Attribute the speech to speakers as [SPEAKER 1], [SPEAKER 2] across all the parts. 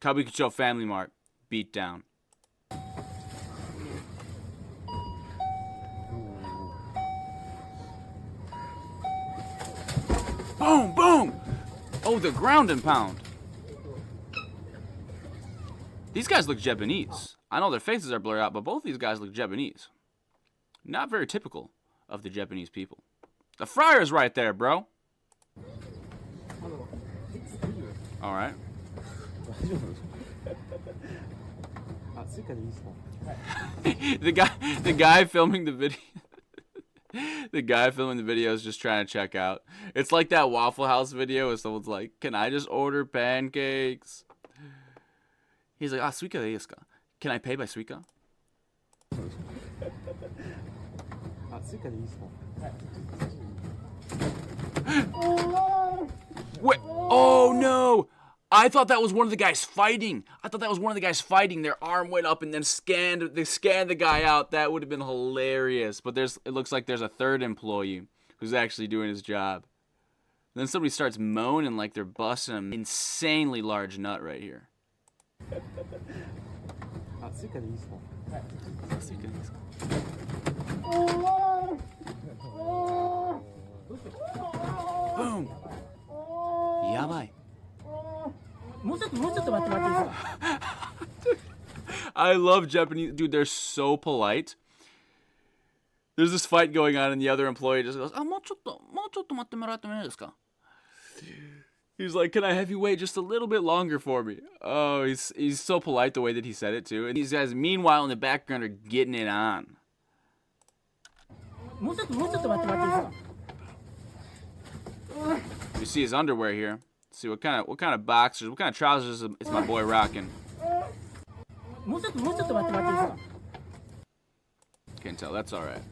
[SPEAKER 1] Kabukicho Family Mart. Beat down. Boom, boom! Oh, the ground and pound. These guys look Japanese. I know their faces are blurred out, but both these guys look Japanese. Not very typical of the Japanese people. The fryer's right there, bro. All right. the guy filming the video. The guy filming the video is just trying to check out. It's like that Waffle House video where someone's like, "Can I just order pancakes?" He's like, Suica de desu ka? Can I pay by Suica? Wait, oh no! I thought that was one of the guys fighting. Their arm went up and then they scanned the guy out. That would have been hilarious. But it looks like there's a third employee who's actually doing his job. And then somebody starts moaning like they're busting an insanely large nut right here. Boom. Yabai. I love Japanese. Dude, they're so polite. There's this fight going on and the other employee just goes, he's like, "Can I have you wait just a little bit longer for me?" Oh, he's so polite the way that he said it too. And these guys, meanwhile, in the background are getting it on. You see his underwear here. Let's see what kind of boxers, what kind of trousers is my boy rocking. Can't tell. That's all right.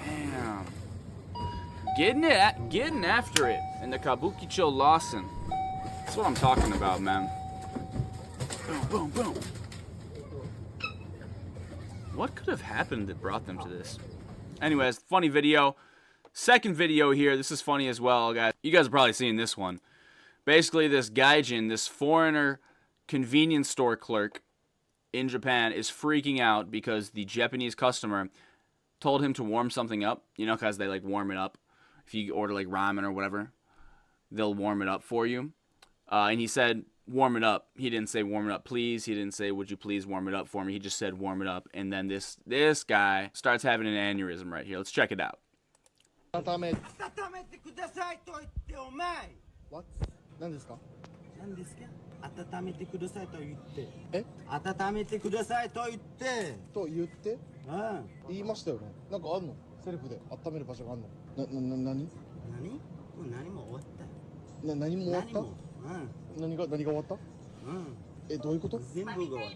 [SPEAKER 1] Damn. Getting after it in the Kabukicho Lawson. That's what I'm talking about, man. Boom, boom, boom. What could have happened that brought them to this? Anyways, funny video. Second video here. This is funny as well, guys. You guys have probably seen this one. Basically, this gaijin, this foreigner convenience store clerk in Japan is freaking out because the Japanese customer told him to warm something up. You know, because they like warm it up. If you order like ramen or whatever, they'll warm it up for you. And he said, "Warm it up." He didn't say, "Warm it up, please." He didn't say, "Would you please warm it up for me?" He just said, "Warm it up." And then this guy starts having an aneurysm right here. Let's check it out.
[SPEAKER 2] What? 何ですか?
[SPEAKER 3] 何ですか? 温めてくださいと言って。え? 温めてくださいと言って。
[SPEAKER 2] と言って?
[SPEAKER 3] うん。
[SPEAKER 2] 言いましたよね。なんかあんの? セルフで温める場所があんの? 何?
[SPEAKER 3] 何? 何も終わった。
[SPEAKER 2] 何も終わった?
[SPEAKER 3] うん。
[SPEAKER 2] 何が終わった?
[SPEAKER 3] うん。
[SPEAKER 2] え、どういうこと?
[SPEAKER 3] 全部が終わっ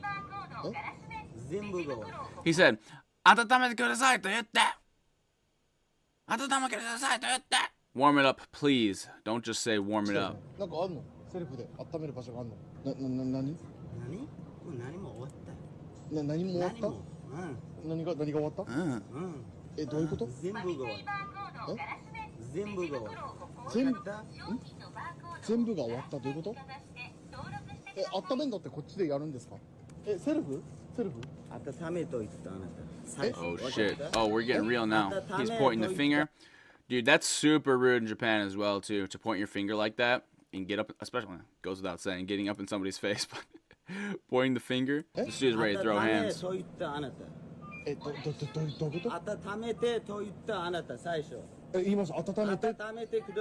[SPEAKER 3] た。え? 全部が終わった。
[SPEAKER 1] He said, 温めてくださいと言って。温めてくださいと言って。Warm it up, please. Don't just say warm it up.
[SPEAKER 2] なんかあんの? セルフで温める場所があんの? 何?
[SPEAKER 3] 何も終わった。
[SPEAKER 2] 何も終わった? 何が終わった? え、どういうこと?
[SPEAKER 3] 全部が終わった。え? 全部が終わった。全部が終わった。どういうこと? え、温めんだってこっちでやるんですか? え、セルフ? 温めと言ったあなた。
[SPEAKER 1] Oh shit. Oh, we're getting real now. He's pointing the finger. Dude, that's super rude in Japan as well, too, to point your finger like that and get up, especially, goes without saying, getting up in somebody's face, but pointing the finger, this dude's ready to throw hands.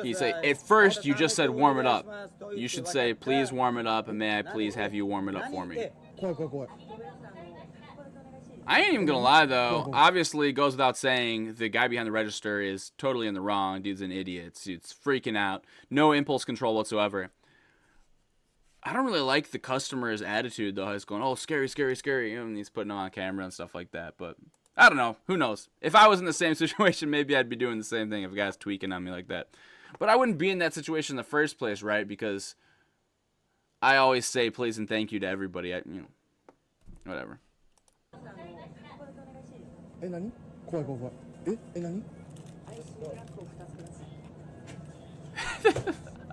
[SPEAKER 1] He say, at first, you just said warm it up. You should say, please warm it up, and may I please have you warm it up for me. I ain't even gonna lie though. Obviously, it goes without saying, the guy behind the register is totally in the wrong. Dude's an idiot. Dude's freaking out. No impulse control whatsoever. I don't really like the customer's attitude though. He's going, "Oh, scary, scary, scary," and he's putting them on camera and stuff like that. But I don't know. Who knows? If I was in the same situation, maybe I'd be doing the same thing if a guy's tweaking on me like that. But I wouldn't be in that situation in the first place, right? Because I always say please and thank you to everybody. Whatever.
[SPEAKER 2] え、何? 怖い。え、何?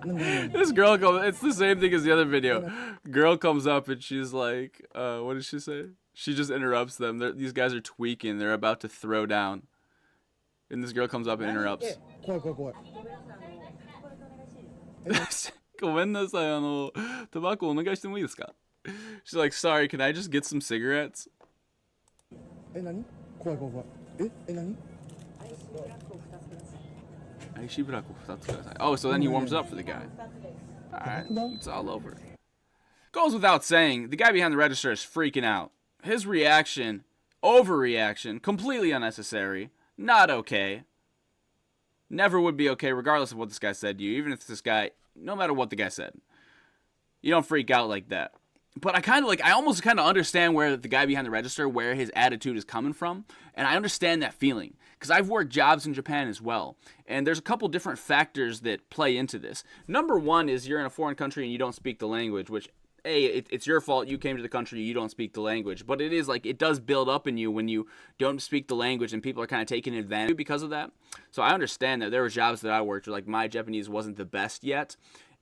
[SPEAKER 1] This girl comes, it's the same thing as the other video. Girl comes up and she's like, what did she say? She just interrupts them. These guys are tweaking. They're about to throw down. And this girl comes up and interrupts.
[SPEAKER 3] 怖い怖い怖い。
[SPEAKER 1] ごめんなさい、タバコお願いしてもいいですか? She's like, sorry, can I just get some cigarettes?
[SPEAKER 3] え、何？怖い怖い怖い。え、何
[SPEAKER 1] ？IC ブラック2つください. Oh, so then he warms up for the guy. Alright, it's all over. Goes without saying, the guy behind the register is freaking out. His reaction, overreaction, completely unnecessary, not okay. Never would be okay, regardless of what this guy said to you, even if this guy, no matter what the guy said. You don't freak out like that. But I almost kind of understand where the guy behind the register, where his attitude is coming from. And I understand that feeling. Because I've worked jobs in Japan as well. And there's a couple different factors that play into this. Number one is you're in a foreign country and you don't speak the language, which, it's your fault. You came to the country, you don't speak the language. But it is like, it does build up in you when you don't speak the language and people are kind of taking advantage because of that. So I understand that there were jobs that I worked where like my Japanese wasn't the best yet.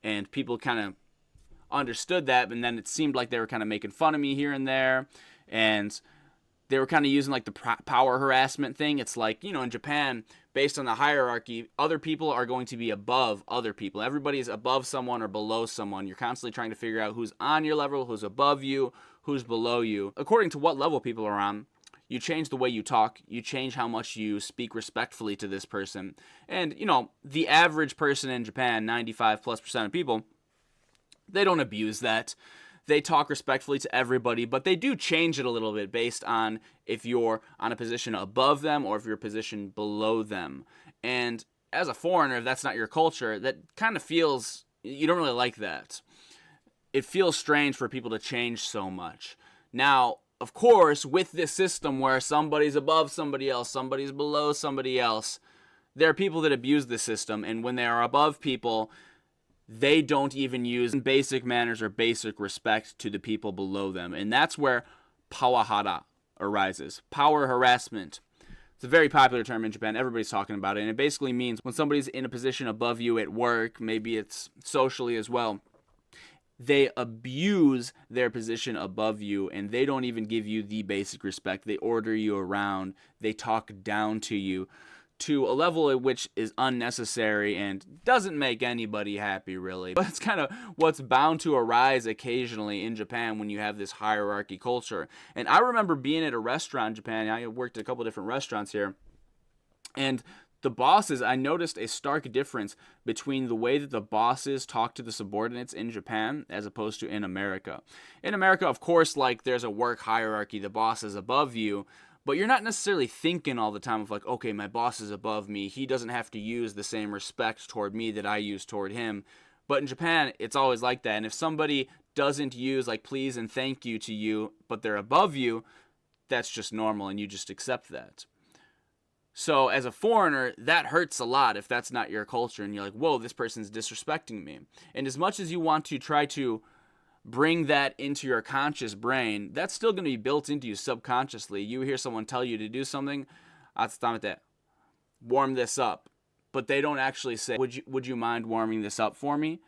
[SPEAKER 1] And people kind of understood that, and then it seemed like they were kind of making fun of me here and there. And they were kind of using like the power harassment thing. It's like, in Japan, based on the hierarchy, other people are going to be above other people. Everybody is above someone or below someone. You're constantly trying to figure out who's on your level, who's above you, who's below you. According to what level people are on, you change the way you talk. You change how much you speak respectfully to this person. And, the average person in Japan, 95+% of people, they don't abuse that. They talk respectfully to everybody, but they do change it a little bit based on if you're on a position above them or if you're a position below them. And as a foreigner, if that's not your culture, that kind of feels, you don't really like that. It feels strange for people to change so much. Now, of course, with this system where somebody's above somebody else, somebody's below somebody else, there are people that abuse the system, and when they are above people, they don't even use basic manners or basic respect to the people below them. And that's where pawahara arises. Power harassment. It's a very popular term in Japan. Everybody's talking about it. And it basically means when somebody's in a position above you at work, maybe it's socially as well, they abuse their position above you and they don't even give you the basic respect. They order you around. They talk down to you, to a level at which is unnecessary and doesn't make anybody happy, really. But it's kind of what's bound to arise occasionally in Japan when you have this hierarchy culture. And I remember being at a restaurant in Japan. I worked at a couple different restaurants here. And the bosses, I noticed a stark difference between the way that the bosses talk to the subordinates in Japan as opposed to in America. In America, of course, like there's a work hierarchy. The boss is above you. But you're not necessarily thinking all the time of like, okay, my boss is above me. He doesn't have to use the same respect toward me that I use toward him. But in Japan, it's always like that. And if somebody doesn't use like please and thank you to you, but they're above you, that's just normal and you just accept that. So as a foreigner, that hurts a lot if that's not your culture. And you're like, whoa, this person's disrespecting me. And as much as you want to try to bring that into your conscious brain, that's still going to be built into you subconsciously. You hear someone tell you to do something, warm this up, but they don't actually say, would you mind warming this up for me?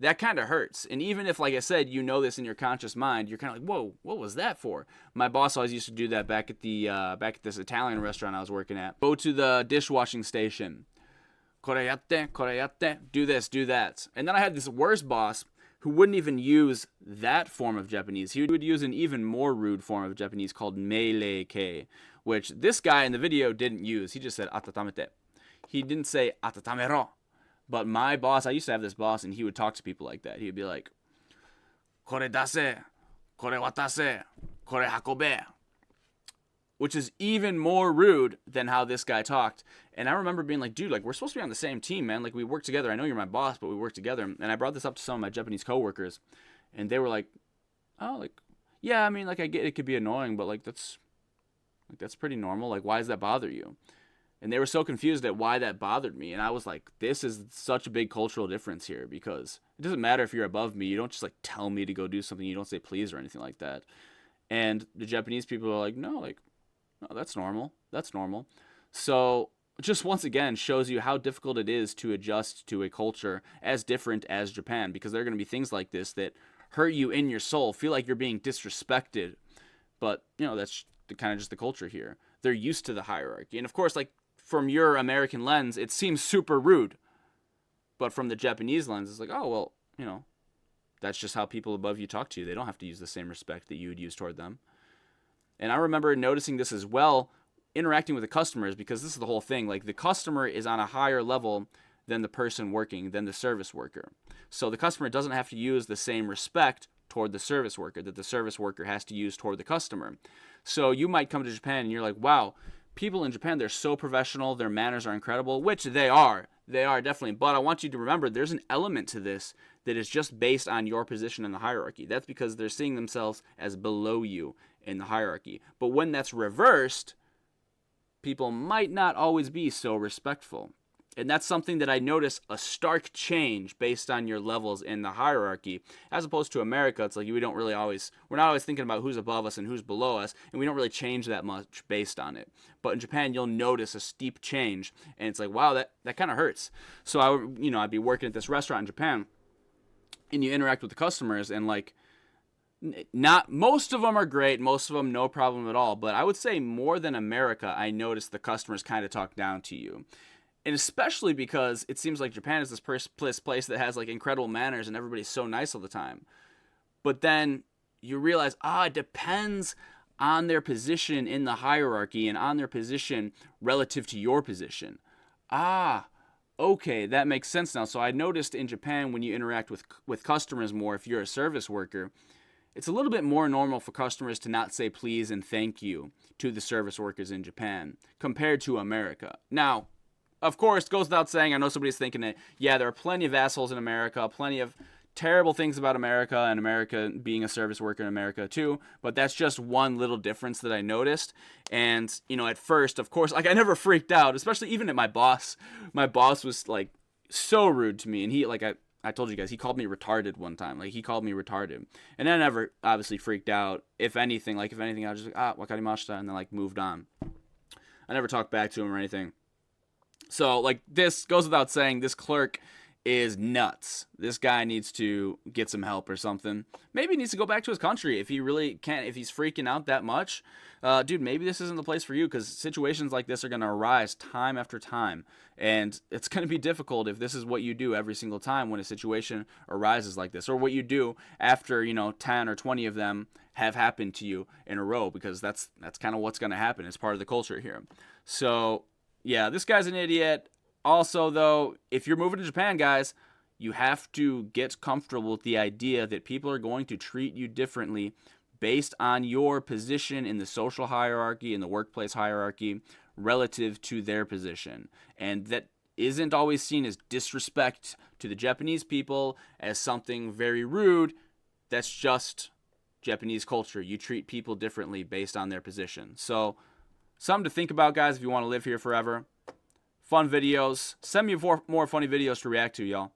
[SPEAKER 1] That kind of hurts. And even if, like I said, you know this in your conscious mind, you're kind of like, whoa, what was that for? My boss always used to do that back at this Italian restaurant I was working at. Go to the dishwashing station. Koreyatte, do this, do that. And then I had this worse boss who wouldn't even use that form of Japanese. He would use an even more rude form of Japanese called meilei-kei, which this guy in the video didn't use. He just said atatamete. He didn't say atatamero. But my boss, I used to have this boss, and he would talk to people like that. He would be like, kore dase, kore watase, kore hakobe, which is even more rude than how this guy talked. And I remember being like, dude, like, we're supposed to be on the same team, man. Like, we work together. I know you're my boss, but we work together. And I brought this up to some of my Japanese coworkers, and they were like, oh, like, yeah, I mean, like, I get it could be annoying, but, like, that's pretty normal. Like, why does that bother you? And they were so confused at why that bothered me. And I was like, this is such a big cultural difference here, because it doesn't matter if you're above me. You don't just, like, tell me to go do something. You don't say please or anything like that. And the Japanese people are like, no, like, no, that's normal. That's normal. So just once again shows you how difficult it is to adjust to a culture as different as Japan, because there are going to be things like this that hurt you in your soul, feel like you're being disrespected. But, that's kind of just the culture here. They're used to the hierarchy. And of course, like, from your American lens, it seems super rude. But from the Japanese lens, it's like, oh, well, that's just how people above you talk to you. They don't have to use the same respect that you would use toward them. And I remember noticing this as well, interacting with the customers, because this is the whole thing. Like, the customer is on a higher level than the person working, than the service worker. So the customer doesn't have to use the same respect toward the service worker that the service worker has to use toward the customer. So you might come to Japan and you're like, wow, people in Japan, they're so professional, their manners are incredible, which they are. They are, definitely. But I want you to remember there's an element to this that is just based on your position in the hierarchy. That's because they're seeing themselves as below you in the hierarchy. But when that's reversed, people might not always be so respectful. And that's something that I notice a stark change based on your levels in the hierarchy. As opposed to America, it's like we're not always thinking about who's above us and who's below us, and we don't really change that much based on it. But in Japan, you'll notice a steep change, and it's like, wow, that kind of hurts. So I'd be working at this restaurant in Japan, and you interact with the customers, and like, not most of them are great, most of them no problem at all, but I would say more than America, I noticed the customers kind of talk down to you. And especially because it seems like Japan is this place that has like incredible manners and everybody's so nice all the time. But then you realize, it depends on their position in the hierarchy and on their position relative to your position. Okay, that makes sense now. So I noticed in Japan, when you interact with customers more, if you're a service worker, it's a little bit more normal for customers to not say please and thank you to the service workers in Japan compared to America. Now, of course, it goes without saying, I know somebody's thinking that, yeah, there are plenty of assholes in America, plenty of terrible things about America, and America being a service worker in America too, but that's just one little difference that I noticed. And, at first, of course, like, I never freaked out, especially even at my boss. My boss was, like, so rude to me, and he, like, I told you guys, he called me retarded one time. Like, he called me retarded. And I never, obviously, freaked out. If anything, I was just like, wakarimashita, and then, like, moved on. I never talked back to him or anything. So, like, this goes without saying, this clerk is nuts. This guy needs to get some help or something. Maybe he needs to go back to his country if he really can't, if he's freaking out that much. Dude, maybe this isn't the place for you, because situations like this are going to arise time after time. And it's going to be difficult if this is what you do every single time when a situation arises like this, or what you do after, 10 or 20 of them have happened to you in a row, because that's kind of what's going to happen. It's part of the culture here. So, yeah, this guy's an idiot. Also, though, if you're moving to Japan, guys, you have to get comfortable with the idea that people are going to treat you differently based on your position in the social hierarchy, in the workplace hierarchy, relative to their position. And that isn't always seen as disrespect to the Japanese people, as something very rude. That's just Japanese culture. You treat people differently based on their position. So, something to think about, guys, if you want to live here forever. Fun videos. Send me more funny videos to react to, y'all.